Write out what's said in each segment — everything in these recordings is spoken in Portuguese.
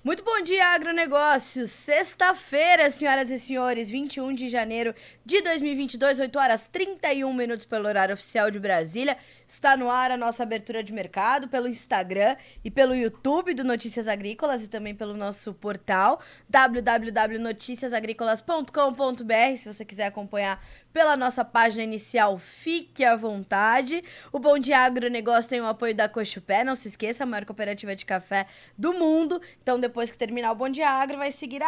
Muito bom dia, agronegócio. Sexta-feira, senhoras e senhores, 21 de janeiro de 2022, 8 horas 31 minutos pelo horário oficial de Brasília. Está no ar a nossa abertura de mercado pelo Instagram e pelo YouTube do Notícias Agrícolas e também pelo nosso portal www.noticiasagricolas.com.br. Se você quiser acompanhar pela nossa página inicial, fique à vontade. O Bom Dia Agronegócio tem o apoio da Cochupé, não se esqueça, a maior cooperativa de café do mundo. Então, depois que terminar o Bom Dia Agro, vai seguir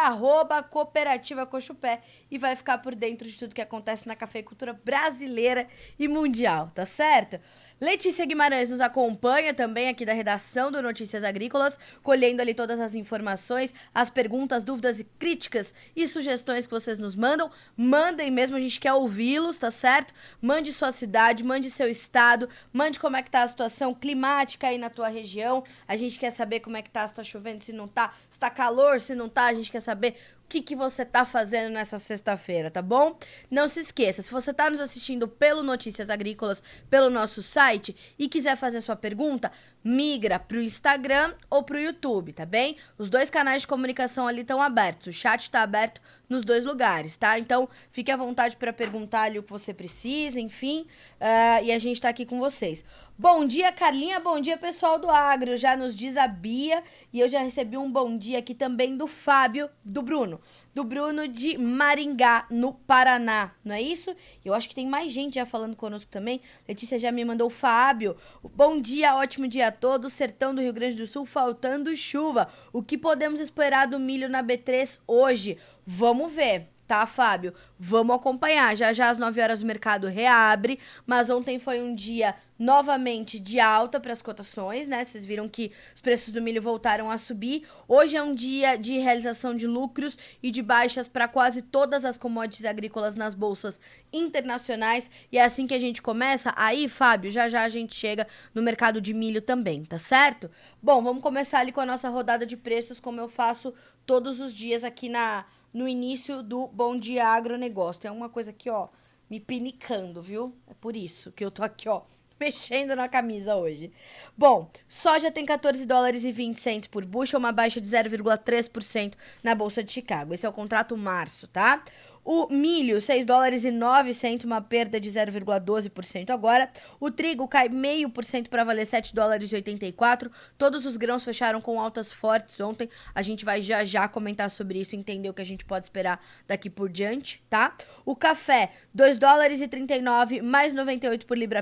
@cooperativa Cochupé e vai ficar por dentro de tudo que acontece na cafeicultura brasileira e mundial, tá certo? Letícia Guimarães nos acompanha também aqui da redação do Notícias Agrícolas, colhendo ali todas as informações, as perguntas, dúvidas e críticas e sugestões que vocês nos mandam. Mandem mesmo, a gente quer ouvi-los, tá certo? Mande sua cidade, mande seu estado, mande como é que tá a situação climática aí na tua região. A gente quer saber como é que tá, se tá chovendo, se não tá, se tá calor, se não tá, a gente quer saber que você tá fazendo nessa sexta-feira, tá bom? Não se esqueça, se você tá nos assistindo pelo Notícias Agrícolas, pelo nosso site e quiser fazer sua pergunta, migra pro Instagram ou pro YouTube, tá bem? Os dois canais de comunicação ali estão abertos, o chat tá aberto nos dois lugares, tá? Então, fique à vontade para perguntar ali o que você precisa, enfim, e a gente tá aqui com vocês. Bom dia, Carlinha, bom dia, pessoal do Agro, já nos diz a Bia, e eu já recebi um bom dia aqui também do Fábio, do Bruno de Maringá, no Paraná, não é isso? Eu acho que tem mais gente já falando conosco também. Letícia já me mandou o Fábio. Bom dia, ótimo dia a todos. Sertão do Rio Grande do Sul faltando chuva. O que podemos esperar do milho na B3 hoje? Vamos ver. Tá, Fábio? Vamos acompanhar. Já já às 9 horas o mercado reabre, mas ontem foi um dia novamente de alta para as cotações, né? Vocês viram que os preços do milho voltaram a subir. Hoje é um dia de realização de lucros e de baixas para quase todas as commodities agrícolas nas bolsas internacionais. E é assim que a gente começa. Aí, Fábio, já já a gente chega no mercado de milho também, tá certo? Bom, vamos começar ali com a nossa rodada de preços, como eu faço todos os dias aqui no início do Bom Dia Agronegócio. Tem uma coisa aqui, ó, me pinicando, viu? É por isso que eu tô aqui, ó, mexendo na camisa hoje. Bom, soja tem 14 dólares e 20 centes por bushel, uma baixa de 0,3% na Bolsa de Chicago. Esse é o contrato março, tá? O milho, 6 dólares e 9 centes, uma perda de 0,12% agora. O trigo cai 0,5% para valer 7 dólares e 84. Todos os grãos fecharam com altas fortes ontem. A gente vai já já comentar sobre isso, entender o que a gente pode esperar daqui por diante, tá? O café, 2 dólares e 39, mais 98 por libra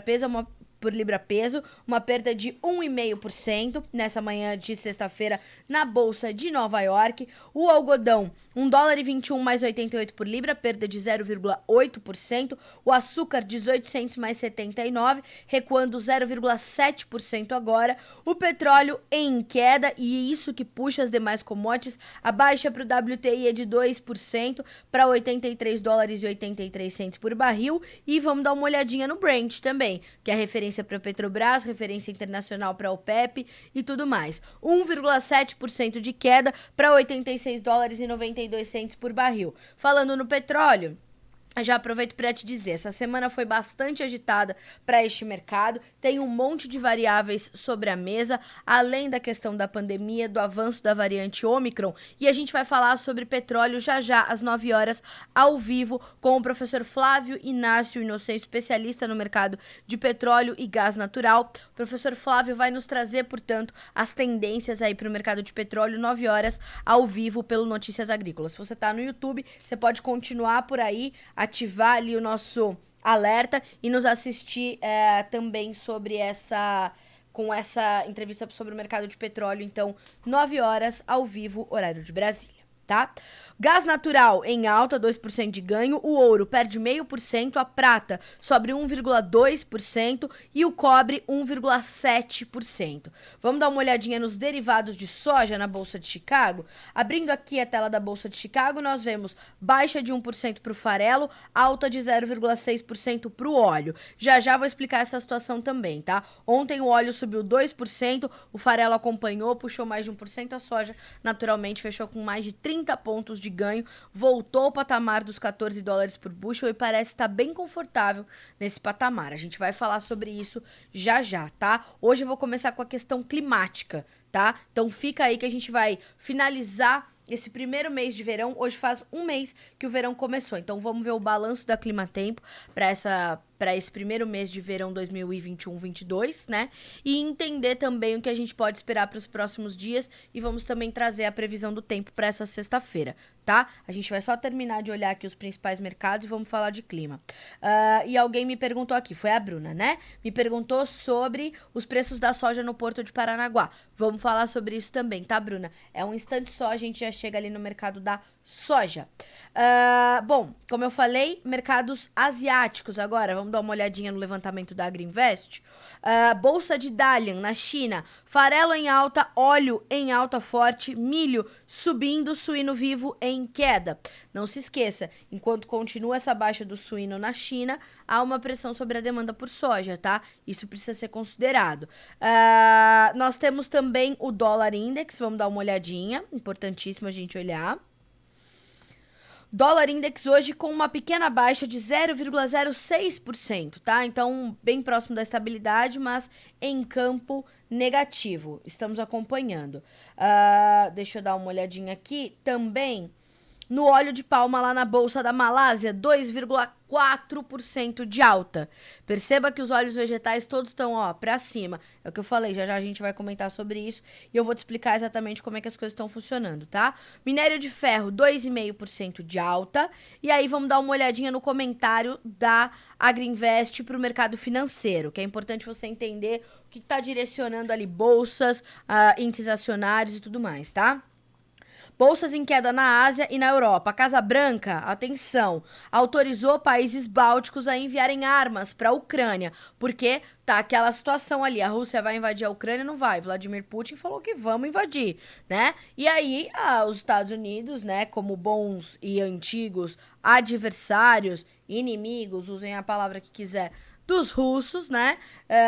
peso, uma perda de 1,5% nessa manhã de sexta-feira na Bolsa de Nova York. O algodão, 1 dólar e 21 mais 88 por libra, perda de 0,8%. O açúcar, 18 centes mais 79, recuando 0,7% agora. O petróleo em queda, e isso que puxa as demais commodities. A baixa para o WTI é de 2% para 83 dólares e 83 centes por barril. E vamos dar uma olhadinha no Brent também, que é a referência para Petrobras, referência internacional para a OPEP e tudo mais. 1,7% de queda para 86 dólares e 92 centes por barril. Falando no petróleo, já aproveito para te dizer, essa semana foi bastante agitada para este mercado, tem um monte de variáveis sobre a mesa, além da questão da pandemia, do avanço da variante Ômicron, e a gente vai falar sobre petróleo já já às 9 horas, ao vivo, com o professor Flávio Inácio Inocêncio, especialista no mercado de petróleo e gás natural. O professor Flávio vai nos trazer, portanto, as tendências aí para o mercado de petróleo, 9 horas, ao vivo, pelo Notícias Agrícolas. Se você está no YouTube, você pode continuar por aí, ativar ali o nosso alerta e nos assistir também sobre com essa entrevista sobre o mercado de petróleo. Então, 9 horas ao vivo, horário de Brasília, tá? Gás natural em alta, 2% de ganho. O ouro perde 0,5%, a prata sobe 1,2% e o cobre 1,7%. Vamos dar uma olhadinha nos derivados de soja na Bolsa de Chicago? Abrindo aqui a tela da Bolsa de Chicago, nós vemos baixa de 1% para o farelo, alta de 0,6% para o óleo. Já já vou explicar essa situação também, tá? Ontem o óleo subiu 2%, o farelo acompanhou, puxou mais de 1%, a soja naturalmente fechou com mais de 30% 30 pontos de ganho, voltou ao patamar dos 14 dólares por bushel e parece estar bem confortável nesse patamar. A gente vai falar sobre isso já já, tá? Hoje eu vou começar com a questão climática, tá? Então fica aí que a gente vai finalizar esse primeiro mês de verão. Hoje faz um mês que o verão começou, então vamos ver o balanço da Climatempo para esse primeiro mês de verão 2021-22, né? E entender também o que a gente pode esperar para os próximos dias e vamos também trazer a previsão do tempo para essa sexta-feira, tá? A gente vai só terminar de olhar aqui os principais mercados e vamos falar de clima. E alguém me perguntou aqui, foi a Bruna, né? Me perguntou sobre os preços da soja no Porto de Paranaguá. Vamos falar sobre isso também, tá, Bruna? É um instante só, a gente já chega ali no mercado da soja. Bom, como eu falei, mercados asiáticos agora. Vamos dar uma olhadinha no levantamento da Agriinvest. Bolsa de Dalian, na China. Farelo em alta, óleo em alta forte, milho subindo, suíno vivo em queda. Não se esqueça, enquanto continua essa baixa do suíno na China, há uma pressão sobre a demanda por soja, tá? Isso precisa ser considerado. Nós temos também o dólar index, vamos dar uma olhadinha. Importantíssimo a gente olhar. Dólar index hoje com uma pequena baixa de 0,06%, tá? Então, bem próximo da estabilidade, mas em campo negativo. Estamos acompanhando. Deixa eu dar uma olhadinha aqui. Também no óleo de palma lá na Bolsa da Malásia, 2,4% de alta. Perceba que os óleos vegetais todos estão, para cima. É o que eu falei, já já a gente vai comentar sobre isso e eu vou te explicar exatamente como é que as coisas estão funcionando, tá? Minério de ferro, 2,5% de alta. E aí vamos dar uma olhadinha no comentário da Agriinvest para o mercado financeiro, que é importante você entender o que está direcionando ali bolsas, índices acionários e tudo mais, tá? Bolsas em queda na Ásia e na Europa. A Casa Branca, atenção, autorizou países bálticos a enviarem armas para a Ucrânia, porque tá aquela situação ali, a Rússia vai invadir a Ucrânia? Não vai. Vladimir Putin falou que vamos invadir, né? E aí, os Estados Unidos, né, como bons e antigos adversários, inimigos, usem a palavra que quiser, dos russos, né,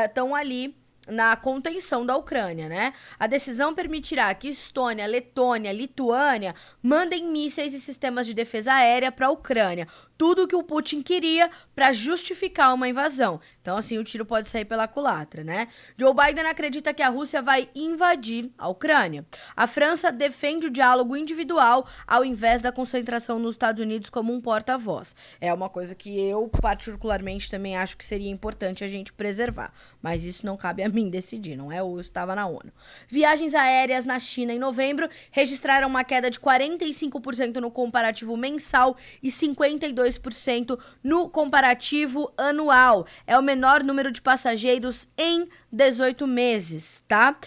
estão ali na contenção da Ucrânia, né? A decisão permitirá que Estônia, Letônia, Lituânia mandem mísseis e sistemas de defesa aérea para a Ucrânia. Tudo o que o Putin queria para justificar uma invasão. Então, assim, o tiro pode sair pela culatra, né? Joe Biden acredita que a Rússia vai invadir a Ucrânia. A França defende o diálogo individual ao invés da concentração nos Estados Unidos como um porta-voz. É uma coisa que eu, particularmente, também acho que seria importante a gente preservar. Mas isso não cabe a mim decidir, não é? Eu estava na ONU. Viagens aéreas na China em novembro registraram uma queda de 45% no comparativo mensal e 52% no comparativo anual. É o menor número de passageiros em 18 meses, tá?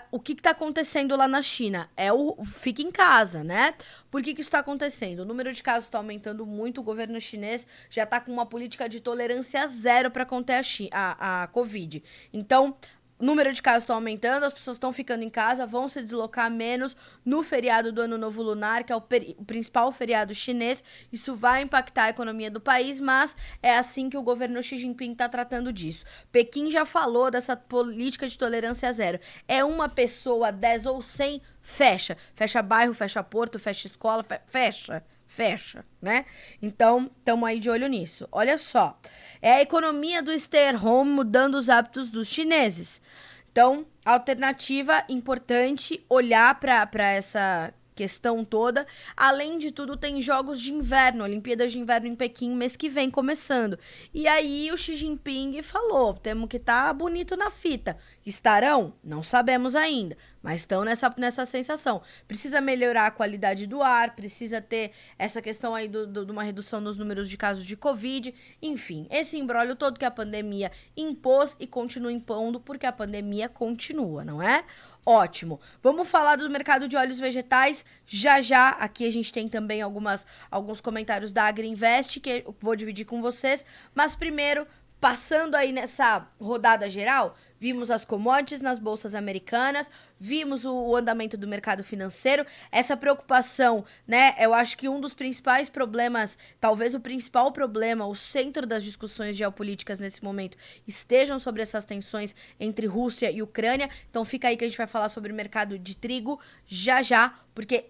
O que tá acontecendo lá na China? É o fica em casa, né? Por que isso está acontecendo? O número de casos está aumentando muito, o governo chinês já está com uma política de tolerância zero para conter a Covid. Então, o número de casos está aumentando, as pessoas estão ficando em casa, vão se deslocar menos no feriado do Ano Novo Lunar, que é o principal feriado chinês. Isso vai impactar a economia do país, mas é assim que o governo Xi Jinping está tratando disso. Pequim já falou dessa política de tolerância zero. É uma pessoa, 10 ou 100, fecha. Fecha bairro, fecha porto, fecha escola, fecha, né? Então, estamos aí de olho nisso. Olha só, é a economia do stay at home mudando os hábitos dos chineses. Então, alternativa importante olhar para essa questão toda. Além de tudo, tem jogos de inverno, Olimpíadas de Inverno em Pequim, mês que vem começando. E aí o Xi Jinping falou, temos que estar bonito na fita. Estarão? Não sabemos ainda, mas estão nessa sensação. Precisa melhorar a qualidade do ar, precisa ter essa questão aí de uma redução nos números de casos de Covid, enfim, esse imbróglio todo que a pandemia impôs e continua impondo, porque a pandemia continua, não é? Ótimo. Vamos falar do mercado de óleos vegetais já já. Aqui a gente tem também alguns comentários da Agriinvest que eu vou dividir com vocês, mas primeiro, passando aí nessa rodada geral, vimos as commodities nas bolsas americanas, vimos o andamento do mercado financeiro, essa preocupação, né? Eu acho que um dos principais problemas, talvez o principal problema, o centro das discussões geopolíticas nesse momento, estejam sobre essas tensões entre Rússia e Ucrânia. Então fica aí que a gente vai falar sobre o mercado de trigo já, porque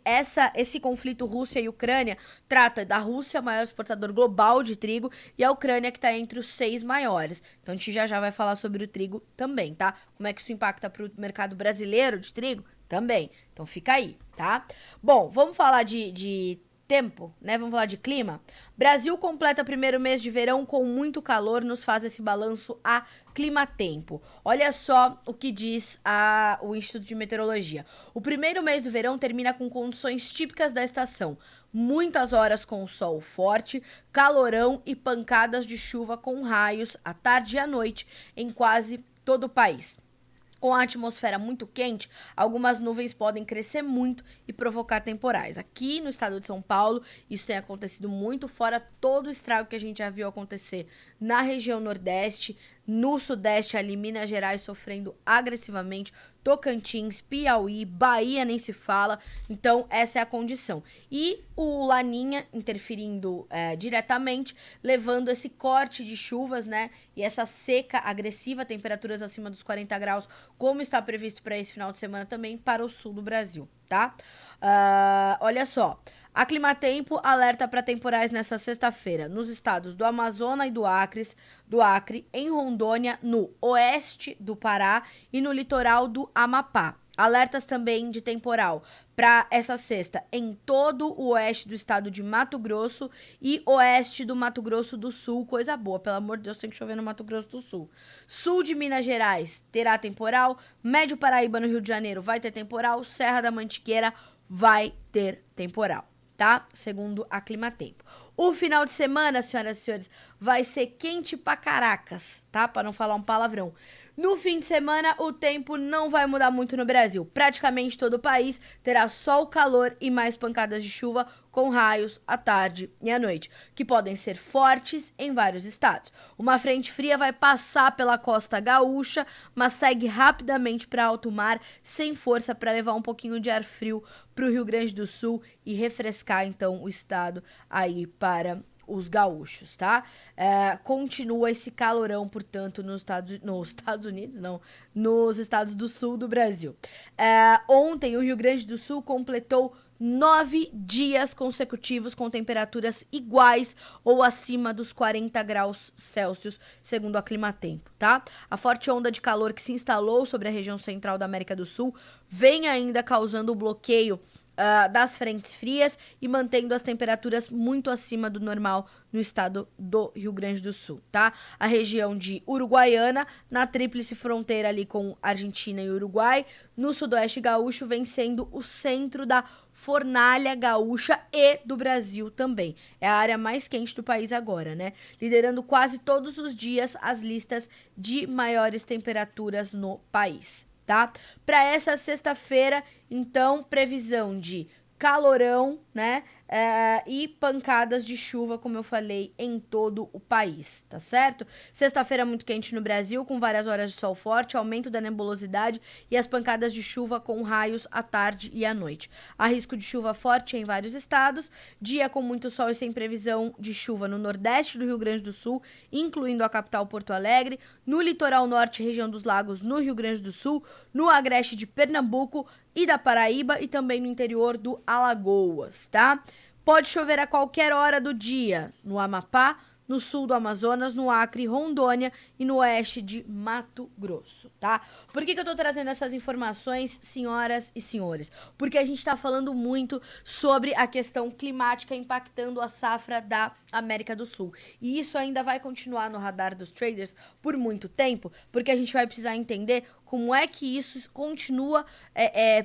esse conflito Rússia e Ucrânia trata da Rússia, maior exportador global de trigo, e a Ucrânia que está entre os 6 maiores. Então a gente já vai falar sobre o trigo também, tá? Como é que isso impacta para o mercado brasileiro de trigo? Também. Então fica aí, tá? Bom, vamos falar de tempo, né? Vamos falar de clima. Brasil completa o primeiro mês de verão com muito calor, nos faz esse balanço a Climatempo. Olha só o que diz o Instituto de Meteorologia. O primeiro mês do verão termina com condições típicas da estação. Muitas horas com sol forte, calorão e pancadas de chuva com raios à tarde e à noite em quase todo o país. Com a atmosfera muito quente, algumas nuvens podem crescer muito e provocar temporais. Aqui no estado de São Paulo, isso tem acontecido muito, fora todo o estrago que a gente já viu acontecer na região Nordeste, no Sudeste, ali Minas Gerais sofrendo agressivamente, Tocantins, Piauí, Bahia nem se fala. Então, essa é a condição. E o Laninha interferindo diretamente, levando esse corte de chuvas, né? E essa seca agressiva, temperaturas acima dos 40 graus, como está previsto para esse final de semana também para o sul do Brasil, tá? Olha só. A Climatempo alerta para temporais nessa sexta-feira nos estados do Amazonas e do Acre, em Rondônia, no oeste do Pará e no litoral do Amapá. Alertas também de temporal para essa sexta em todo o oeste do estado de Mato Grosso e oeste do Mato Grosso do Sul. Coisa boa, pelo amor de Deus, tem que chover no Mato Grosso do Sul. Sul de Minas Gerais terá temporal, Médio Paraíba no Rio de Janeiro vai ter temporal, Serra da Mantiqueira vai ter temporal, tá? Segundo a Climatempo. O final de semana, senhoras e senhores, vai ser quente pra caracas, tá? Pra não falar um palavrão. No fim de semana, o tempo não vai mudar muito no Brasil. Praticamente todo o país terá sol, calor e mais pancadas de chuva com raios à tarde e à noite, que podem ser fortes em vários estados. Uma frente fria vai passar pela costa gaúcha, mas segue rapidamente para alto mar, sem força, para levar um pouquinho de ar frio para o Rio Grande do Sul e refrescar, então, o estado aí para os gaúchos, tá? Continua esse calorão, portanto, nos Estados Unidos, não, nos estados do sul do Brasil. Ontem, o Rio Grande do Sul completou 9 dias consecutivos com temperaturas iguais ou acima dos 40 graus Celsius, segundo a Climatempo, tá? A forte onda de calor que se instalou sobre a região central da América do Sul vem ainda causando o bloqueio das frentes frias e mantendo as temperaturas muito acima do normal no estado do Rio Grande do Sul, tá? A região de Uruguaiana, na tríplice fronteira ali com Argentina e Uruguai, no sudoeste gaúcho, vem sendo o centro da fornalha gaúcha e do Brasil também. É a área mais quente do país agora, né? Liderando quase todos os dias as listas de maiores temperaturas no país, tá? Para essa sexta-feira, então, previsão de calorão, né? E pancadas de chuva, como eu falei, em todo o país, tá certo? Sexta-feira muito quente no Brasil, com várias horas de sol forte, aumento da nebulosidade e as pancadas de chuva com raios à tarde e à noite. Há risco de chuva forte em vários estados, dia com muito sol e sem previsão de chuva no nordeste do Rio Grande do Sul, incluindo a capital Porto Alegre, no litoral norte, região dos lagos no Rio Grande do Sul, no agreste de Pernambuco e da Paraíba e também no interior do Alagoas, tá? Pode chover a qualquer hora do dia no Amapá, no sul do Amazonas, no Acre, Rondônia e no oeste de Mato Grosso, tá? Por que eu tô trazendo essas informações, senhoras e senhores? Porque a gente tá falando muito sobre a questão climática impactando a safra da América do Sul. E isso ainda vai continuar no radar dos traders por muito tempo, porque a gente vai precisar entender como é que isso continua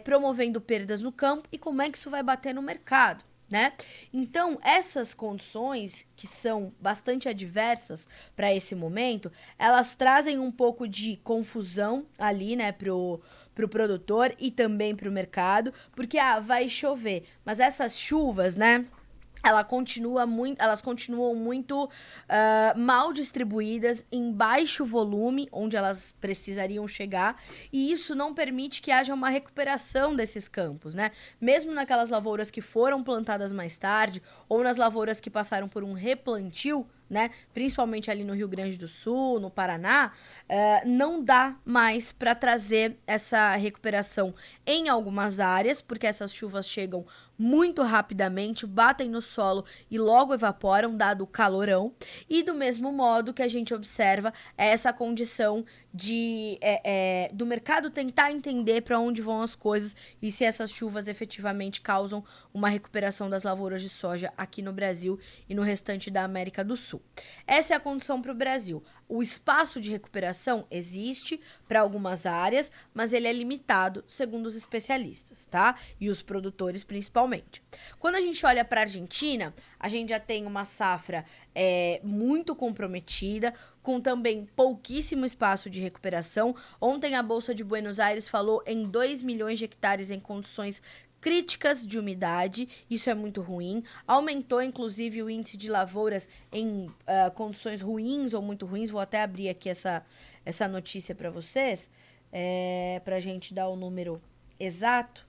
promovendo perdas no campo e como é que isso vai bater no mercado, né? Então, essas condições, que são bastante adversas para esse momento, elas trazem um pouco de confusão ali, né, pro produtor e também pro mercado, porque vai chover, mas essas chuvas, né, elas continuam muito mal distribuídas, em baixo volume, onde elas precisariam chegar, e isso não permite que haja uma recuperação desses campos, né? Mesmo naquelas lavouras que foram plantadas mais tarde, ou nas lavouras que passaram por um replantio, né? Principalmente ali no Rio Grande do Sul, no Paraná, não dá mais para trazer essa recuperação em algumas áreas, porque essas chuvas chegam muito rapidamente, batem no solo e logo evaporam, dado o calorão. E do mesmo modo que a gente observa essa condição do mercado tentar entender para onde vão as coisas e se essas chuvas efetivamente causam uma recuperação das lavouras de soja aqui no Brasil e no restante da América do Sul. Essa é a condição para o Brasil. O espaço de recuperação existe para algumas áreas, mas ele é limitado, segundo os especialistas, tá? E os produtores principalmente. Quando a gente olha para a Argentina, a gente já tem uma safra muito comprometida, com também pouquíssimo espaço de recuperação. Ontem a Bolsa de Buenos Aires falou em 2 milhões de hectares em condições críticas de umidade, isso é muito ruim. Aumentou, inclusive, o índice de lavouras em condições ruins ou muito ruins. Vou até abrir aqui essa notícia para vocês, para a gente dar o número exato.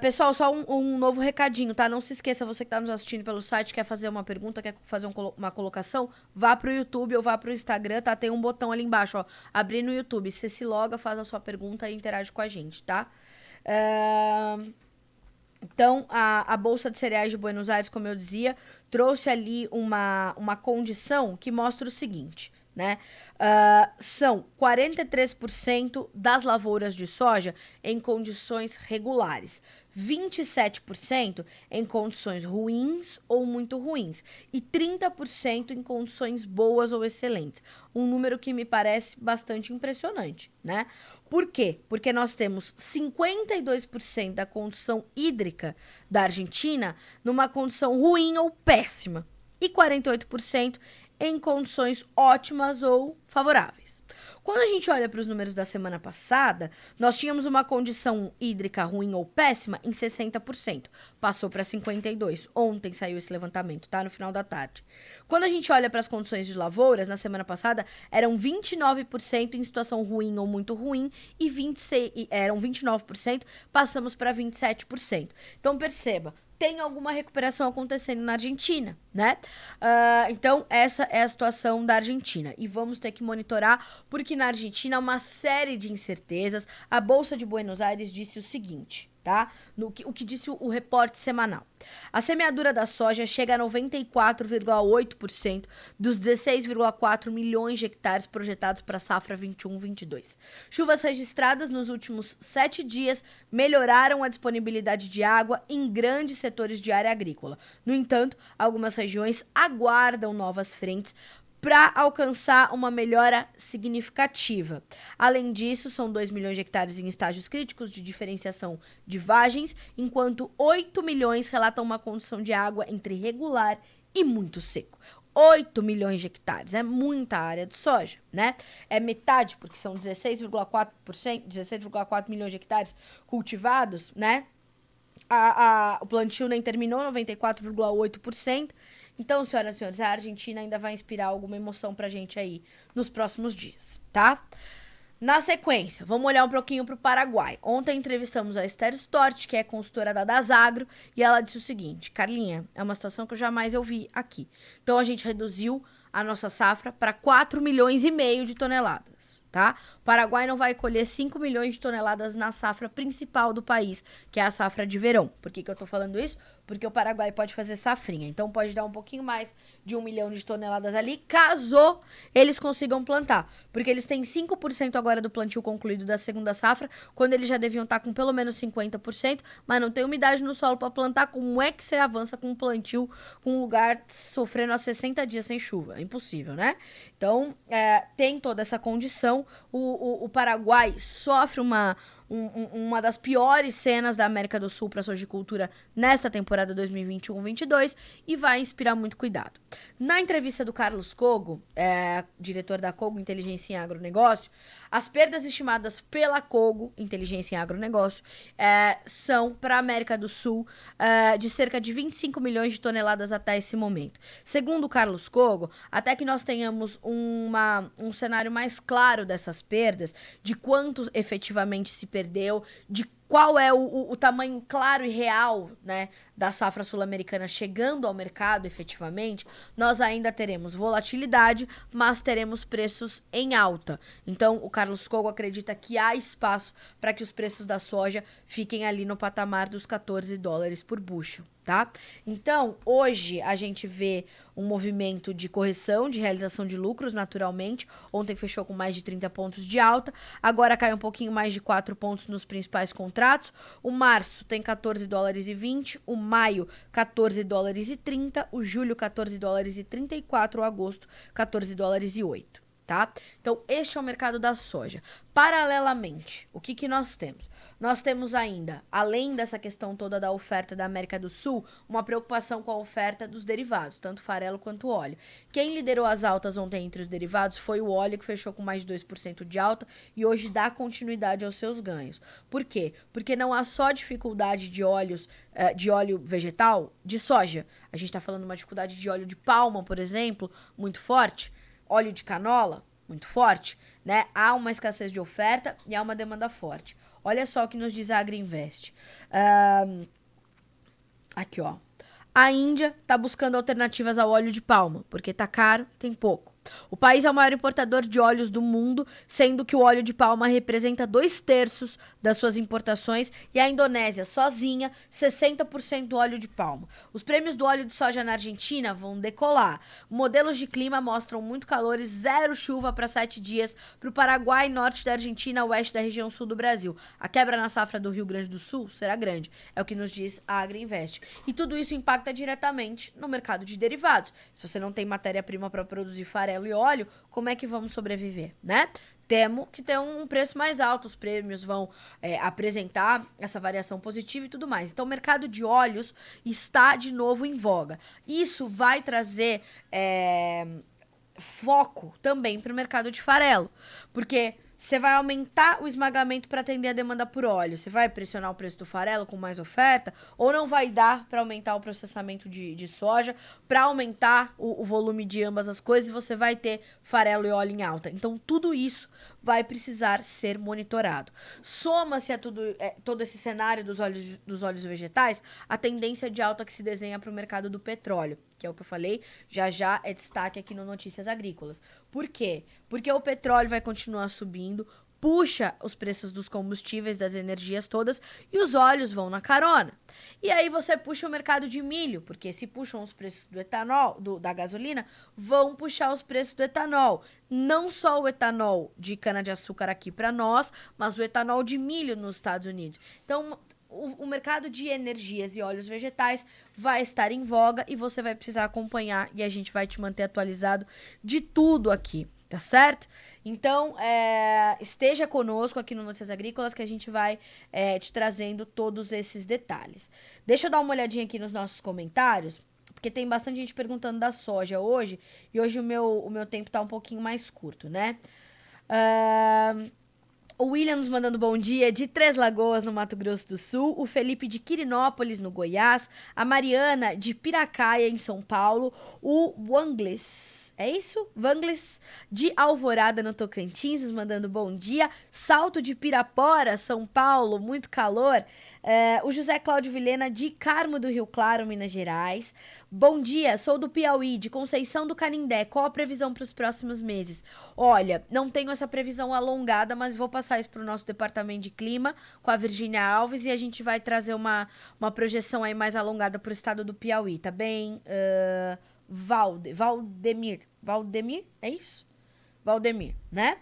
Pessoal, só um novo recadinho, tá? Não se esqueça, você que está nos assistindo pelo site, quer fazer uma pergunta, quer fazer uma colocação, vá pro YouTube ou vá pro Instagram, tá? Tem um botão ali embaixo, ó, abrir no YouTube. Você se loga, faz a sua pergunta e interage com a gente, tá? Então, a Bolsa de Cereais de Buenos Aires, como eu dizia, trouxe ali uma condição que mostra o seguinte, né? São 43% das lavouras de soja em condições regulares, 27% em condições ruins ou muito ruins e 30% em condições boas ou excelentes. Um número que me parece bastante impressionante, né? Por quê? Porque nós temos 52% da condição hídrica da Argentina numa condição ruim ou péssima e 48% em condições ótimas ou favoráveis. Quando a gente olha para os números da semana passada, nós tínhamos uma condição hídrica ruim ou péssima em 60%. Passou para 52%. Ontem saiu esse levantamento, tá? No final da tarde. Quando a gente olha para as condições de lavouras, na semana passada, eram 29% em situação ruim ou muito ruim e eram 29%, passamos para 27%. Então, perceba, tem alguma recuperação acontecendo na Argentina, né? Então, essa é a situação da Argentina. E vamos ter que monitorar, porque na Argentina há uma série de incertezas. A Bolsa de Buenos Aires disse o seguinte, tá? O que disse o reporte semanal. A semeadura da soja chega a 94,8% dos 16,4 milhões de hectares projetados para a safra 21-22. Chuvas registradas nos últimos 7 dias melhoraram a disponibilidade de água em grandes setores de área agrícola. No entanto, algumas regiões aguardam novas frentes para alcançar uma melhora significativa. Além disso, são 2 milhões de hectares em estágios críticos de diferenciação de vagens, enquanto 8 milhões relatam uma condição de água entre regular e muito seco. 8 milhões de hectares, é muita área de soja, né? É metade, porque são 16,4 milhões de hectares cultivados, né? O plantio nem terminou, 94,8%. Então, senhoras e senhores, a Argentina ainda vai inspirar alguma emoção pra gente aí nos próximos dias, tá? Na sequência, vamos olhar um pouquinho pro Paraguai. Ontem entrevistamos a Esther Stort, que é consultora da Dasagro, e ela disse o seguinte: Carlinha, é uma situação que eu jamais ouvi aqui. Então, a gente reduziu a nossa safra para 4,5 milhões de toneladas, tá? O Paraguai não vai colher 5 milhões de toneladas na safra principal do país, que é a safra de verão. Por que eu tô falando isso? Porque o Paraguai pode fazer safrinha, então pode dar um pouquinho mais de 1 milhão de toneladas ali, caso eles consigam plantar. Porque eles têm 5% agora do plantio concluído da segunda safra, quando eles já deviam estar com pelo menos 50%, mas não tem umidade no solo para plantar. Como é que você avança com um plantio com um lugar sofrendo há 60 dias sem chuva? É impossível, né? Então, tem toda essa condição. O Paraguai sofre uma das piores cenas da América do Sul para a sojicultura nesta temporada 2021-22 e vai inspirar muito cuidado. Na entrevista do Carlos Cogo, diretor da Cogo Inteligência em Agronegócio, as perdas estimadas pela Cogo Inteligência em Agronegócio são para a América do Sul de cerca de 25 milhões de toneladas até esse momento. Segundo o Carlos Cogo, até que nós tenhamos um cenário mais claro dessas perdas, de quanto efetivamente se perdeu, de qual é o tamanho claro e real, né, da safra sul-americana chegando ao mercado efetivamente, nós ainda teremos volatilidade, mas teremos preços em alta. Então, o Carlos Cogo acredita que há espaço para que os preços da soja fiquem ali no patamar dos 14 dólares por bushel, tá? Então, hoje a gente vê um movimento de correção, de realização de lucros, naturalmente. Ontem fechou com mais de 30 pontos de alta, agora cai um pouquinho mais de 4 pontos nos principais contratos. O março tem 14 dólares e 20, o maio 14 dólares e 30, o julho 14 dólares e 34, o agosto 14 dólares e 8. Tá? Então, este é o mercado da soja. Paralelamente, o que nós temos? Nós temos ainda, além dessa questão toda da oferta da América do Sul, uma preocupação com a oferta dos derivados, tanto farelo quanto óleo. Quem liderou as altas ontem entre os derivados foi o óleo, que fechou com mais de 2% de alta e hoje dá continuidade aos seus ganhos. Por quê? Porque não há só dificuldade de óleos, de óleo vegetal, de soja. A gente está falando de uma dificuldade de óleo de palma, por exemplo, muito forte. Óleo de canola, muito forte, né? Há uma escassez de oferta e há uma demanda forte. Olha só o que nos diz a Agriinvest. Aqui, ó. A Índia está buscando alternativas ao óleo de palma, porque está caro e tem pouco. O país é o maior importador de óleos do mundo, sendo que o óleo de palma representa 2/3 das suas importações e a Indonésia, sozinha, 60% óleo de palma. Os prêmios do óleo de soja na Argentina vão decolar. Modelos de clima mostram muito calor e zero chuva para 7 dias para o Paraguai, norte da Argentina, oeste da região sul do Brasil. A quebra na safra do Rio Grande do Sul será grande, é o que nos diz a Agriinvest. E tudo isso impacta diretamente no mercado de derivados. Se você não tem matéria-prima para produzir farelo e óleo, como é que vamos sobreviver, né? Temo que ter um preço mais alto, os prêmios vão apresentar essa variação positiva e tudo mais. Então, o mercado de óleos está de novo em voga. Isso vai trazer foco também para o mercado de farelo, porque você vai aumentar o esmagamento para atender a demanda por óleo. Você vai pressionar o preço do farelo com mais oferta ou não vai dar para aumentar o processamento de soja, para aumentar o volume de ambas as coisas e você vai ter farelo e óleo em alta. Então, tudo isso vai precisar ser monitorado. Soma-se a todo esse cenário dos óleos vegetais, a tendência de alta que se desenha para o mercado do petróleo, que é o que eu falei, já é destaque aqui no Notícias Agrícolas. Por quê? Porque o petróleo vai continuar subindo, puxa os preços dos combustíveis, das energias todas, e os óleos vão na carona. E aí você puxa o mercado de milho, porque se puxam os preços do etanol, da gasolina, vão puxar os preços do etanol. Não só o etanol de cana-de-açúcar aqui para nós, mas o etanol de milho nos Estados Unidos. Então, o mercado de energias e óleos vegetais vai estar em voga e você vai precisar acompanhar e a gente vai te manter atualizado de tudo aqui, tá certo? Então, esteja conosco aqui no Notícias Agrícolas que a gente vai te trazendo todos esses detalhes. Deixa eu dar uma olhadinha aqui nos nossos comentários, porque tem bastante gente perguntando da soja hoje e hoje o meu tempo tá um pouquinho mais curto, né? O William nos mandando bom dia de Três Lagoas, no Mato Grosso do Sul. O Felipe de Quirinópolis, no Goiás. A Mariana de Piracaia, em São Paulo. O Wangles, é isso? Wangles de Alvorada, no Tocantins, nos mandando bom dia. Salto de Pirapora, São Paulo, muito calor. O José Cláudio Vilhena de Carmo do Rio Claro, Minas Gerais. Bom dia, sou do Piauí, de Conceição do Canindé. Qual a previsão para os próximos meses? Olha, não tenho essa previsão alongada, mas vou passar isso para o nosso departamento de clima com a Virgínia Alves e a gente vai trazer uma projeção aí mais alongada para o estado do Piauí, tá bem? Valdemir, é isso? Valdemir, né?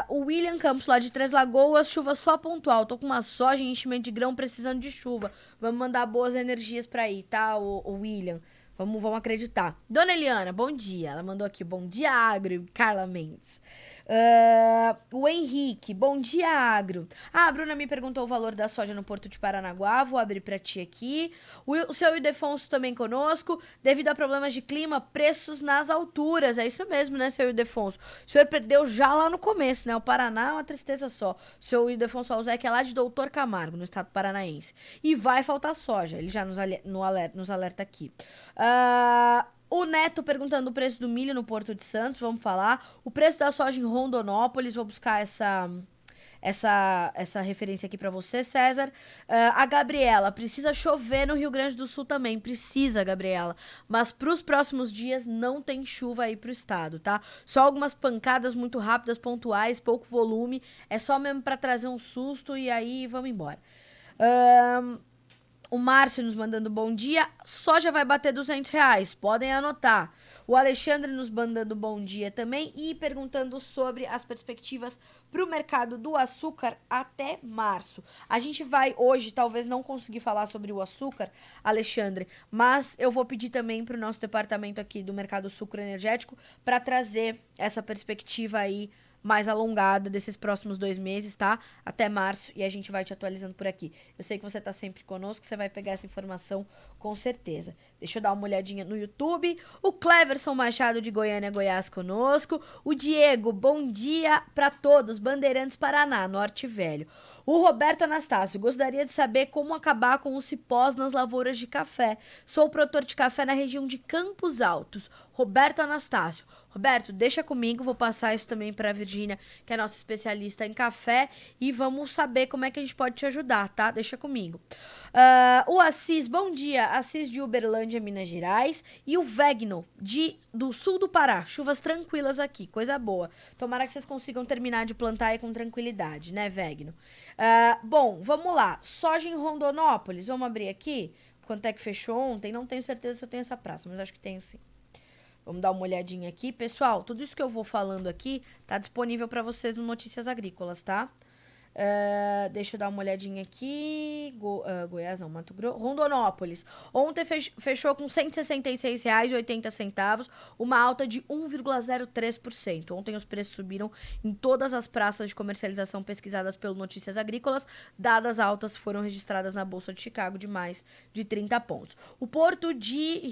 O William Campos, lá de Três Lagoas, chuva só pontual. Tô com uma soja em enchimento de grão precisando de chuva. Vamos mandar boas energias pra aí, tá, o William? Vamos acreditar. Dona Eliana, bom dia. Ela mandou aqui, bom dia, Agro, Carla Mendes. O Henrique, bom dia, Agro. Ah, a Bruna me perguntou o valor da soja no Porto de Paranaguá, vou abrir para ti aqui. O seu Ildefonso também conosco. Devido a problemas de clima, preços nas alturas. É isso mesmo, né, seu Ildefonso? O senhor perdeu já lá no começo, né? O Paraná é uma tristeza só. O seu Ildefonso Alzec é lá de Doutor Camargo, no estado paranaense. E vai faltar soja, ele já nos alerta aqui. O Neto perguntando o preço do milho no Porto de Santos, vamos falar. O preço da soja em Rondonópolis, vou buscar essa referência aqui pra você, César. A Gabriela, precisa chover no Rio Grande do Sul também. Precisa, Gabriela. Mas pros próximos dias não tem chuva aí pro estado, tá? Só algumas pancadas muito rápidas, pontuais, pouco volume. É só mesmo pra trazer um susto e aí vamos embora. O Márcio nos mandando bom dia. Soja vai bater R$ 200. Podem anotar. O Alexandre nos mandando bom dia também e perguntando sobre as perspectivas para o mercado do açúcar até março. A gente vai hoje, talvez não conseguir falar sobre o açúcar, Alexandre, mas eu vou pedir também para o nosso departamento aqui do mercado sucro energético para trazer essa perspectiva aí mais alongada desses próximos 2 meses, tá? Até março, e a gente vai te atualizando por aqui. Eu sei que você tá sempre conosco, você vai pegar essa informação com certeza. Deixa eu dar uma olhadinha no YouTube. O Cleverson Machado de Goiânia, Goiás conosco. O Diego, bom dia para todos. Bandeirantes Paraná, Norte Velho. O Roberto Anastácio, gostaria de saber como acabar com os cipós nas lavouras de café. Sou produtor de café na região de Campos Altos. Roberto Anastácio. Roberto, deixa comigo, vou passar isso também para a Virgínia, que é nossa especialista em café, e vamos saber como é que a gente pode te ajudar, tá? Deixa comigo. O Assis, bom dia. Assis de Uberlândia, Minas Gerais. E o Vegno, do sul do Pará. Chuvas tranquilas aqui, coisa boa. Tomara que vocês consigam terminar de plantar aí com tranquilidade, né, Vegno? Bom, vamos lá. Soja em Rondonópolis, vamos abrir aqui. Quanto é que fechou ontem? Não tenho certeza se eu tenho essa praça, mas acho que tenho sim. Vamos dar uma olhadinha aqui. Pessoal, tudo isso que eu vou falando aqui tá disponível para vocês no Notícias Agrícolas, tá? Deixa eu dar uma olhadinha aqui. Goiás, não, Mato Grosso. Rondonópolis. Ontem fechou com R$ 166,80, uma alta de 1,03%. Ontem os preços subiram em todas as praças de comercialização pesquisadas pelo Notícias Agrícolas. Dadas altas foram registradas na Bolsa de Chicago de mais de 30 pontos. O Porto de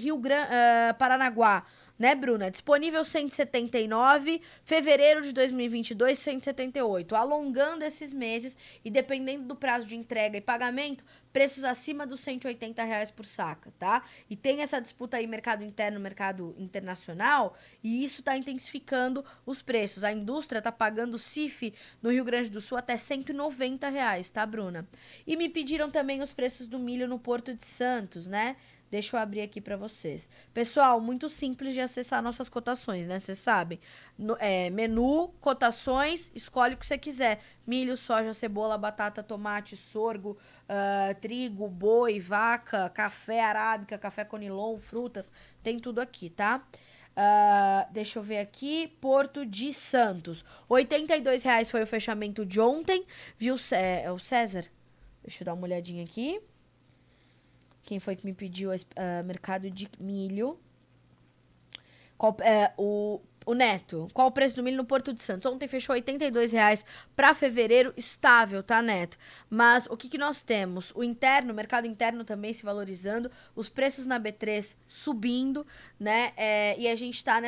Paranaguá, né, Bruna? Disponível 179, fevereiro de 2022, 178. Alongando esses meses e dependendo do prazo de entrega e pagamento, preços acima dos R$ 180 por saca, tá? E tem essa disputa aí, mercado interno, mercado internacional, e isso tá intensificando os preços. A indústria tá pagando CIF no Rio Grande do Sul até R$ 190, tá, Bruna? E me pediram também os preços do milho no Porto de Santos, né? Deixa eu abrir aqui para vocês. Pessoal, muito simples de acessar nossas cotações, né? Vocês sabem. Menu, cotações, escolhe o que você quiser. Milho, soja, cebola, batata, tomate, sorgo, trigo, boi, vaca, café arábica, café conilon, frutas. Tem tudo aqui, tá? Deixa eu ver aqui. Porto de Santos. R$ 82,00 foi o fechamento de ontem. Viu, o César? Deixa eu dar uma olhadinha aqui. Quem foi que me pediu mercado de milho? O Neto. Qual o preço do milho no Porto de Santos? Ontem fechou R$ 82,00 para fevereiro, estável, tá, Neto? Mas o que nós temos? O mercado interno também se valorizando, os preços na B3 subindo, né? E a gente tá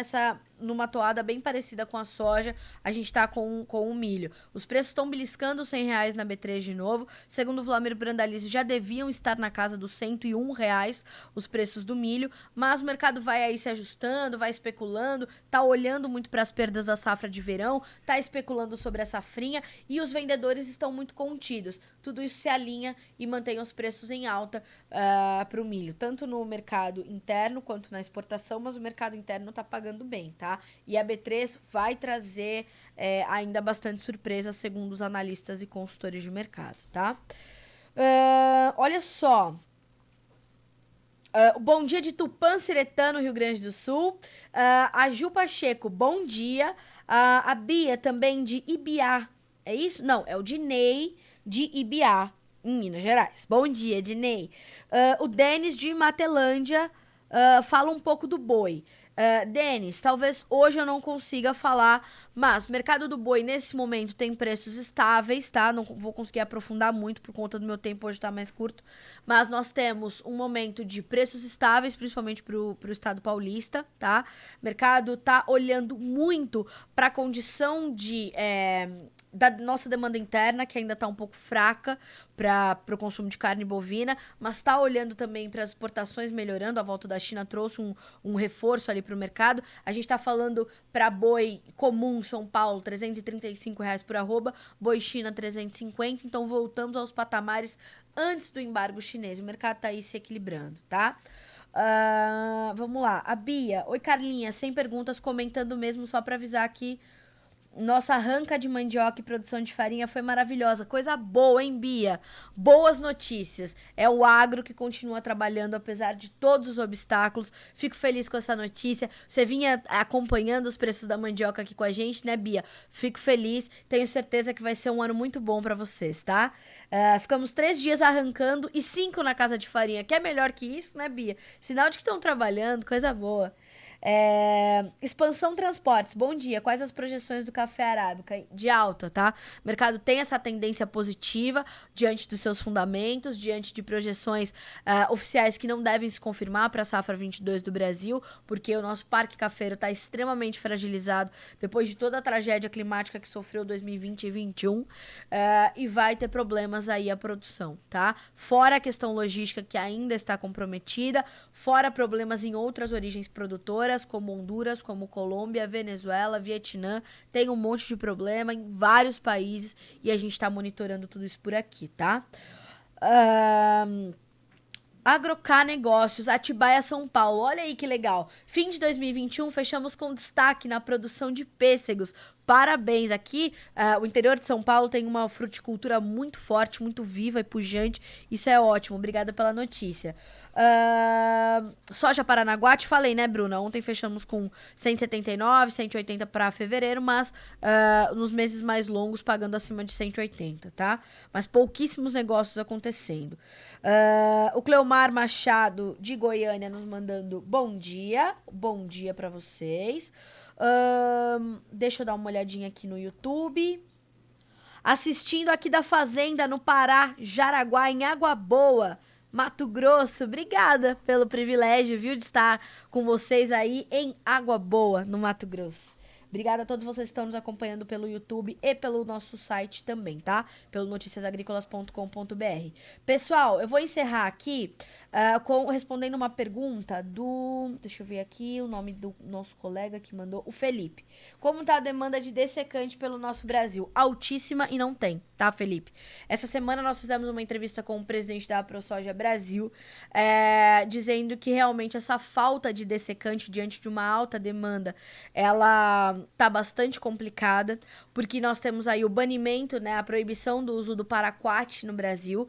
numa toada bem parecida com a soja, a gente tá com o milho. Os preços estão beliscando os R$ 100 na B3 de novo. Segundo o Vlamir Brandalize, já deviam estar na casa dos R$ 101 os preços do milho, mas o mercado vai aí se ajustando, vai especulando, tá olhando muito para as perdas da safra de verão, tá especulando sobre a safrinha e os vendedores estão muito contidos. Tudo isso se alinha e mantém os preços em alta para o milho, tanto no mercado interno quanto na exportação, mas o mercado interno tá pagando bem, tá? E a B3 vai trazer ainda bastante surpresa, segundo os analistas e consultores de mercado, tá? Olha só. Bom dia de Tupã-Ciretã, no Rio Grande do Sul. A Ju Pacheco, bom dia. A Bia também de Ibiá. É isso? Não, é o Dinei de Ibiá, em Minas Gerais. Bom dia, Dinei. O Denis de Matelândia fala um pouco do boi. Denis, talvez hoje eu não consiga falar, mas mercado do boi nesse momento tem preços estáveis, tá? Não vou conseguir aprofundar muito por conta do meu tempo hoje tá mais curto, mas nós temos um momento de preços estáveis, principalmente pro estado paulista, tá? Mercado tá olhando muito para a condição da nossa demanda interna, que ainda está um pouco fraca para o consumo de carne bovina, mas está olhando também para as exportações melhorando. A volta da China trouxe um reforço ali para o mercado. A gente está falando para boi comum São Paulo, R$ 335 por arroba, boi China 350, então voltamos aos patamares antes do embargo chinês. O mercado está aí se equilibrando, tá? Vamos lá. A Bia. Oi, Carlinha. Sem perguntas, comentando mesmo, só para avisar que nossa arranca de mandioca e produção de farinha foi maravilhosa. Coisa boa, hein, Bia? Boas notícias. É o agro que continua trabalhando apesar de todos os obstáculos. Fico feliz com essa notícia. Você vinha acompanhando os preços da mandioca aqui com a gente, né, Bia? Fico feliz. Tenho certeza que vai ser um ano muito bom pra vocês, tá? Ficamos 3 dias arrancando e 5 na casa de farinha. Que é melhor que isso, né, Bia? Sinal de que estão trabalhando. Coisa boa. Expansão Transportes, bom dia. Quais as projeções do café arábica? De alta, tá? O mercado tem essa tendência positiva diante dos seus fundamentos, diante de projeções oficiais que não devem se confirmar para a safra 22 do Brasil, porque o nosso parque cafeiro está extremamente fragilizado depois de toda a tragédia climática que sofreu 2020 e 2021, e vai ter problemas aí a produção, tá? Fora a questão logística que ainda está comprometida, fora problemas em outras origens produtoras, como Honduras, como Colômbia, Venezuela, Vietnã, tem um monte de problema em vários países e a gente tá monitorando tudo isso por aqui, tá? Agrocá Negócios, Atibaia, São Paulo. Olha aí que legal. Fim de 2021, fechamos com destaque na produção de pêssegos. Parabéns. Aqui, o interior de São Paulo tem uma fruticultura muito forte, muito viva e pujante. Isso é ótimo. Obrigada pela notícia. Soja Paranaguá, te falei, né, Bruna? Ontem fechamos com 179, 180 para fevereiro, mas nos meses mais longos pagando acima de 180, tá? Mas pouquíssimos negócios acontecendo. O Cleomar Machado de Goiânia nos mandando bom dia para vocês. Deixa eu dar uma olhadinha aqui no YouTube. Assistindo aqui da Fazenda no Pará, Jaraguá, em Água Boa, Mato Grosso. Obrigada pelo privilégio, viu, de estar com vocês aí em Água Boa, no Mato Grosso. Obrigada a todos vocês que estão nos acompanhando pelo YouTube e pelo nosso site também, tá? Pelo noticiasagricolas.com.br. Pessoal, eu vou encerrar aqui respondendo uma pergunta do... Deixa eu ver aqui o nome do nosso colega que mandou, o Felipe. Como tá a demanda de dessecante pelo nosso Brasil? Altíssima e não tem, tá, Felipe? Essa semana nós fizemos uma entrevista com o presidente da ProSoja Brasil, dizendo que realmente essa falta de dessecante diante de uma alta demanda, ela tá bastante complicada, porque nós temos aí o banimento, né, a proibição do uso do paraquat no Brasil,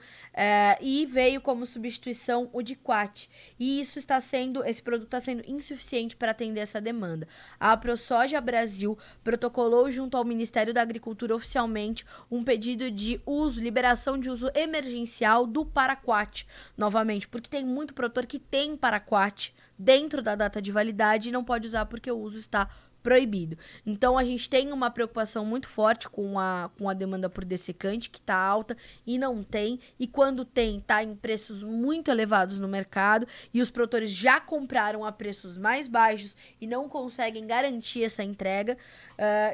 e veio como substituição o diquat. E esse produto está sendo insuficiente para atender essa demanda. A ProSoja Brasil protocolou junto ao Ministério da Agricultura oficialmente um pedido de liberação de uso emergencial do paraquat, novamente, porque tem muito produtor que tem paraquat dentro da data de validade e não pode usar porque o uso está proibido. Então a gente tem uma preocupação muito forte com a demanda por dessecante, que está alta e não tem, e quando tem, está em preços muito elevados no mercado, e os produtores já compraram a preços mais baixos e não conseguem garantir essa entrega.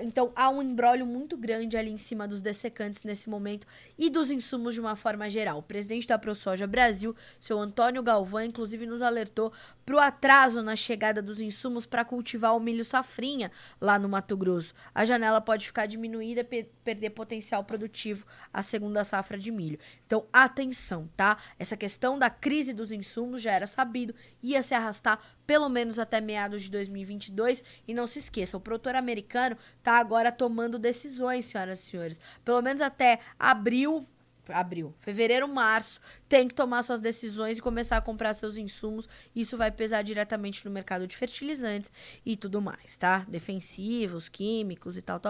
Então há um imbróglio muito grande ali em cima dos dessecantes nesse momento e dos insumos de uma forma geral. O presidente da ProSoja Brasil, seu Antônio Galvão, inclusive nos alertou para o atraso na chegada dos insumos para cultivar o milho safrinha lá no Mato Grosso. A janela pode ficar diminuída e perder potencial produtivo a segunda safra de milho. Então, atenção, tá? Essa questão da crise dos insumos já era sabido, ia se arrastar pelo menos até meados de 2022, e não se esqueça, o produtor americano tá agora tomando decisões, senhoras e senhores. Pelo menos até abril, abril, fevereiro, março, tem que tomar suas decisões e começar a comprar seus insumos. Isso vai pesar diretamente no mercado de fertilizantes e tudo mais, tá? Defensivos, químicos e tal.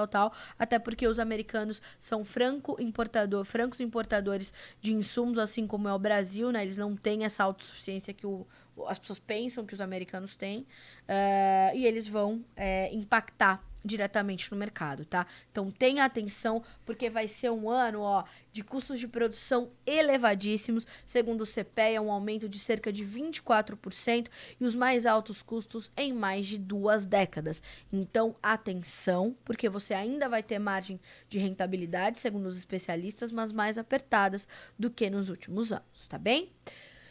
Até porque os americanos são francos importadores de insumos, assim como é o Brasil, né? Eles não têm essa autossuficiência que as pessoas pensam que os americanos têm. E eles vão impactar diretamente no mercado, tá? Então tenha atenção, porque vai ser um ano, de custos de produção elevadíssimos. Segundo o CPEA, um aumento de cerca de 24% e os mais altos custos em mais de 2 décadas. Então, atenção, porque você ainda vai ter margem de rentabilidade, segundo os especialistas, mas mais apertadas do que nos últimos anos, tá bem?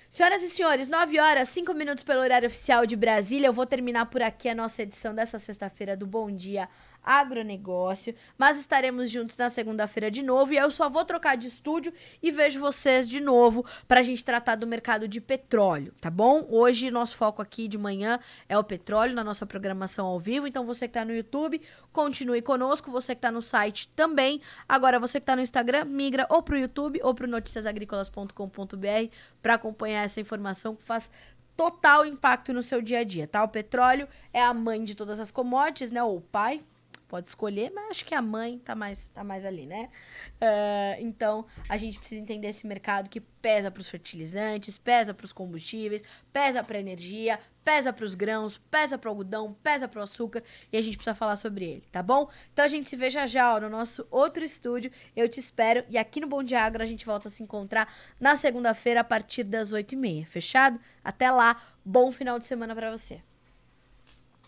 Senhoras e senhores, 9 horas, 5 minutos pelo horário oficial de Brasília. Eu vou terminar por aqui a nossa edição dessa sexta-feira do Bom Dia Agronegócio, mas estaremos juntos na segunda-feira de novo e eu só vou trocar de estúdio e vejo vocês de novo pra gente tratar do mercado de petróleo, tá bom? Hoje nosso foco aqui de manhã é o petróleo na nossa programação ao vivo, então você que tá no YouTube, continue conosco, você que tá no site também. Agora você que tá no Instagram, migra ou pro YouTube ou pro noticiasagricolas.com.br para acompanhar essa informação que faz total impacto no seu dia a dia, tá? O petróleo é a mãe de todas as commodities, né? Ou o pai, pode escolher, mas acho que a mãe tá mais ali, né? Então, a gente precisa entender esse mercado que pesa para os fertilizantes, pesa para os combustíveis, pesa para a energia, pesa para os grãos, pesa para o algodão, pesa para o açúcar, e a gente precisa falar sobre ele, tá bom? Então, a gente se vê já no nosso outro estúdio. Eu te espero, e aqui no Bom Dia Agro a gente volta a se encontrar na segunda-feira a partir das 8h30, fechado? Até lá, bom final de semana para você.